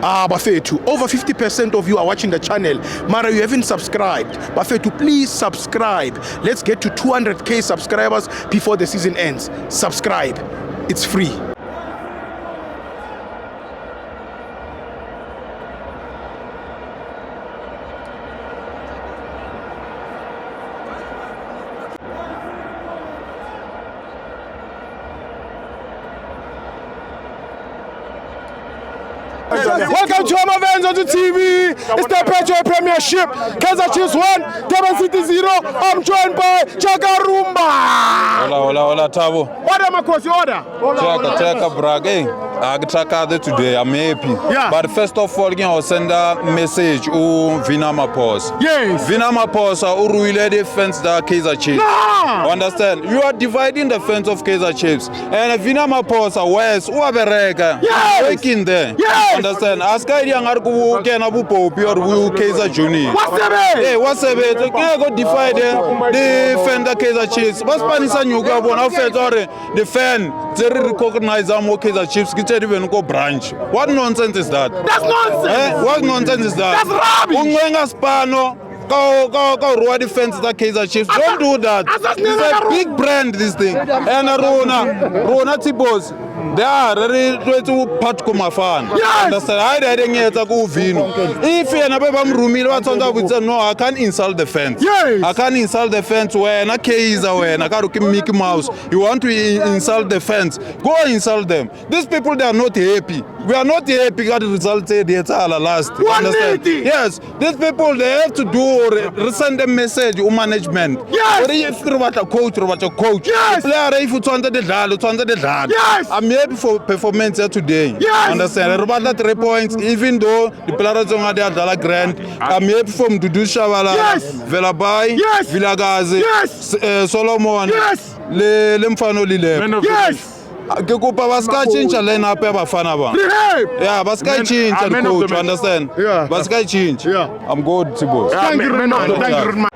Bafethu, over 50% of you are watching the channel. Mara, you haven't subscribed. Bafethu, please subscribe. Let's get to 200k subscribers before the season ends. Subscribe. It's free. Welcome to Amavens on the TV. It's the Petro Premiership. Kaizer Chiefs 1, Durban City 0. I'm joined by Chakarumba. Hola, Tabo. Order, Makosi, order. Chaka, Brage. I'm today. I'm happy. Yeah. But first of all, I'll send a message to Vina Mapos. Yes. Vina Mapos, Uruile defense the Kaizer Chiefs. Nah. Understand? You are dividing the fence of Kaizer Chiefs. And Vina Mapos, West, Uaberega. Yes. Breaking there. Yes. Understand? Ask Idian Arku, Kenabu Popi, or Kaizer Junior. What's the bit? Hey, what's the bit? Go divide defend the Kaizer Chiefs. What's Panisa Nuga, one of defend, they recognize them Kaizer Chiefs. Even go branch. What nonsense is that? That's nonsense. What nonsense is that? That's rubbish. Go defense the Kaizer Chiefs. Don't do that. It's a big brand, this thing. And Rona Tibos. They are ready to part Kumafan. Understand? I didn't get a good vino. If you're not a no, I can't insult the fence. Yes. I can't insult the fence when a case away and I can't keep Mickey Mouse. You want to insult the fence? Go insult them. These people, they are not happy. We are not happy that the result is last. Understand? Yes. These people, they have to do send a message to management. Yes. Or if you're a coach. Yes. Player, if you want the Yes. I'm happy for performance here today. Yes. Understand? About that 3 points, even though the players don't have the grant, I'm happy for Dudu Shavala, Yes. Velabai, Yes. Vilagazi, Yes. Solomon, Yes. Lemfano Lile. Yes. Kekupa baska chincha line up Bafana ba. Yeah, baska change and coach, understand? Yeah. Baska change. Yeah. I'm good, Tibos. Thank you very much.